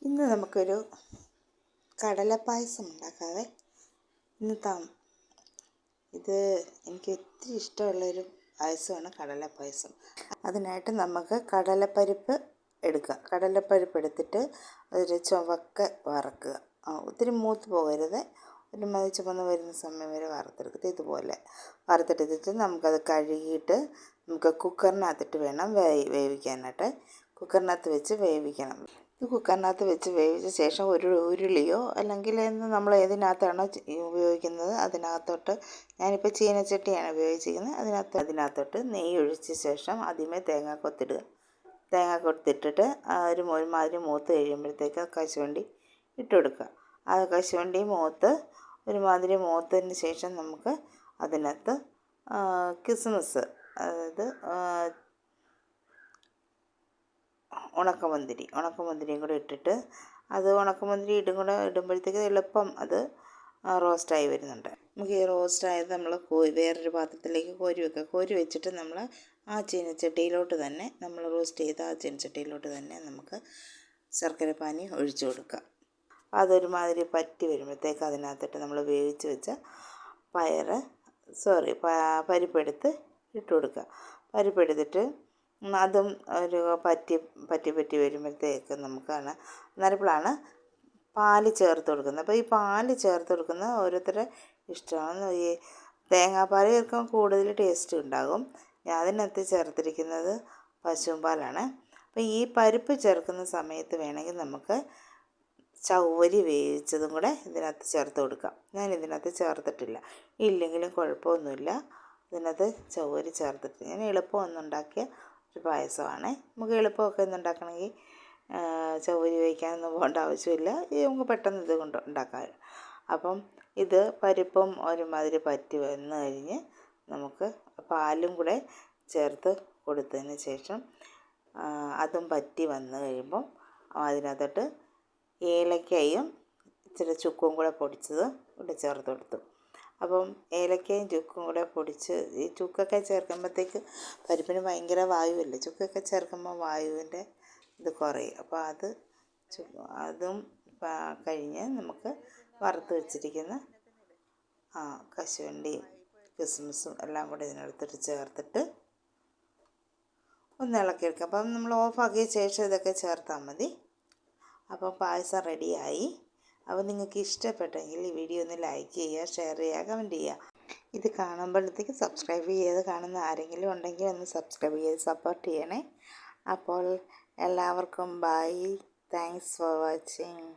ഇന്ന് നമുക്കൊരു കടലപ്പായസം ഉണ്ടാക്കാവേ. ഇത് എനിക്ക് ഒത്തിരി ഇഷ്ടമുള്ളൊരു പായസമാണ് കടലപ്പായസം. അതിനായിട്ട് നമുക്ക് കടലപ്പരിപ്പ് എടുക്കുക. കടലപ്പരിപ്പ് എടുത്തിട്ട് അതൊരു ചുവക്ക വറക്കുക. ഒത്തിരി മൂത്ത് പോകരുത്, ഒരു ചുവന്ന് വരുന്ന സമയം വരെ വറുത്തെടുക്കുക. ഇതുപോലെ വറുത്തെടുത്തിട്ട് നമുക്കത് കഴുകിയിട്ട് നമുക്ക് കുക്കറിനകത്തിട്ട് വേണം വേവിക്കാനായിട്ട്. കുക്കറിനകത്ത് വെച്ച് വേവിക്കണം. ഇത് കുക്കറിനകത്ത് വെച്ച് വേവിച്ച ശേഷം ഒരു ഉരുളിയോ അല്ലെങ്കിൽ നമ്മൾ ഏതിനകത്താണോ ഉപയോഗിക്കുന്നത് അതിനകത്തോട്ട്, ഞാനിപ്പോൾ ചീനച്ചട്ടിയാണ് ഉപയോഗിച്ചിരിക്കുന്നത്, അതിനകത്തോട്ട് നെയ്യ് ഒഴിച്ച ശേഷം ആദ്യമേ തേങ്ങാക്കൊത്തിടുക. തേങ്ങാക്കൊത്തിട്ടിട്ട് ഒരുമാതിരി മൂത്ത് കഴിയുമ്പോഴത്തേക്ക് കശുവണ്ടി ഇട്ട് കൊടുക്കുക. ആ കശുവണ്ടി ഒരുമാതിരി മൂത്തതിന് ശേഷം നമുക്ക് അതിനകത്ത് കിസ്മിസ്, അതായത് ഉണക്കമുന്തിരിയും കൂടെ ഇട്ടിട്ട് ഉണക്കമുന്തിരി ഇടുമ്പോഴത്തേക്ക് എളുപ്പം അത് റോസ്റ്റായി വരുന്നുണ്ട്. നമുക്ക് ഈ റോസ്റ്റായത് നമ്മൾ വേറൊരു പാത്രത്തിലേക്ക് കോരി വെക്കുക. കോരി വെച്ചിട്ട് നമ്മൾ ആ ചീനച്ചട്ടിയിലോട്ട് തന്നെ, നമ്മൾ റോസ്റ്റ് ചെയ്ത ആ ചീനച്ചട്ടിയിലോട്ട് തന്നെ നമുക്ക് ശർക്കരപ്പാനി ഒഴിച്ചു കൊടുക്കുക. അതൊരുമാതിരി പറ്റി വരുമ്പോഴത്തേക്ക് അതിനകത്തിട്ട് നമ്മൾ വേവിച്ച് വെച്ച പരിപ്പെടുത്ത് ഇട്ട് കൊടുക്കുക. പരിപ്പെടുത്തിട്ട് അതും ഒരു പറ്റി വരുമ്പോഴത്തേക്ക് നമുക്കാണ് അന്നേരപ്പോഴാണ് പാല് ചേർത്ത് കൊടുക്കുന്നത്. അപ്പോൾ ഈ പാല് ചേർത്ത് കൊടുക്കുന്ന ഓരോരുത്തരുടെ ഇഷ്ടമാണ്. ഈ തേങ്ങാപ്പാൽ ചേർക്കുമ്പോൾ കൂടുതൽ ടേസ്റ്റ് ഉണ്ടാകും. അതിനകത്ത് ചേർത്തിരിക്കുന്നത് പശുവും പാലാണ്. അപ്പോൾ ഈ പരിപ്പ് ചേർക്കുന്ന സമയത്ത് വേണമെങ്കിൽ നമുക്ക് ചവ്വരി വേവിച്ചതും കൂടെ ഇതിനകത്ത് ചേർത്ത് കൊടുക്കാം. ഞാൻ ഇതിനകത്ത് ചേർത്തിട്ടില്ല, ഇല്ലെങ്കിലും കുഴപ്പമൊന്നുമില്ല. ഇതിനകത്ത് ചവ്വരി ചേർത്തിട്ട് ഞാൻ എളുപ്പം ഒന്നുണ്ടാക്കിയ ഒരു പായസമാണ്. നമുക്ക് എളുപ്പമൊക്കെ ഒന്നുണ്ടാക്കണമെങ്കിൽ ചവ്വരി വേവിക്കാനൊന്നും പോകേണ്ട ആവശ്യമില്ല. നമുക്ക് പെട്ടെന്ന് ഇത് കൊണ്ട് ഉണ്ടാക്കാം. അപ്പം ഇത് പരിപ്പും ഒരുമാതിരി പറ്റി വന്നു കഴിഞ്ഞ് നമുക്ക് പാലും കൂടെ ചേർത്ത് കൊടുത്തതിന് ശേഷം അതും പറ്റി വന്നു കഴിയുമ്പം അതിനകത്തോട്ട് ഏലക്കയും ഇച്ചിരി ചുക്കും കൂടെ പൊടിച്ചത് കൂടെ ചേർത്ത് കൊടുത്തു. അപ്പം ഏലക്കയും ചുക്കും കൂടെ പൊടിച്ച്, ഈ ചുക്കൊക്കെ ചേർക്കുമ്പോഴത്തേക്ക് പരിപ്പിന് ഭയങ്കര വായുവല്ലേ, ചുക്കൊക്കെ ചേർക്കുമ്പോൾ വായുവിൻ്റെ ഇത് കുറയും. അപ്പോൾ അതും കഴിഞ്ഞ് നമുക്ക് വറുത്ത് വെച്ചിരിക്കുന്ന കശുവണ്ടിയും കിസ്മിസും എല്ലാം കൂടെ ഇതിനടുത്തിട്ട് ചേർത്തിട്ട് ഒന്ന് ഇളക്കിയെടുക്കുക. അപ്പം നമ്മൾ ഓഫാക്കിയ ശേഷം ഇതൊക്കെ ചേർത്താൽ മതി. അപ്പോൾ പായസം റെഡിയായി. അപ്പോൾ നിങ്ങൾക്ക് ഇഷ്ടപ്പെട്ടെങ്കിൽ ഈ വീഡിയോ ഒന്ന് ലൈക്ക് ചെയ്യുക, ഷെയർ ചെയ്യുക, കമൻറ്റ് ചെയ്യുക. ഇത് കാണുമ്പോഴത്തേക്ക് സബ്സ്ക്രൈബ് ചെയ്ത് കാണുന്ന ആരെങ്കിലും ഉണ്ടെങ്കിൽ ഒന്ന് സബ്സ്ക്രൈബ് ചെയ്ത് സപ്പോർട്ട് ചെയ്യണേ. അപ്പോൾ എല്ലാവർക്കും ബൈ. Thanks for watching.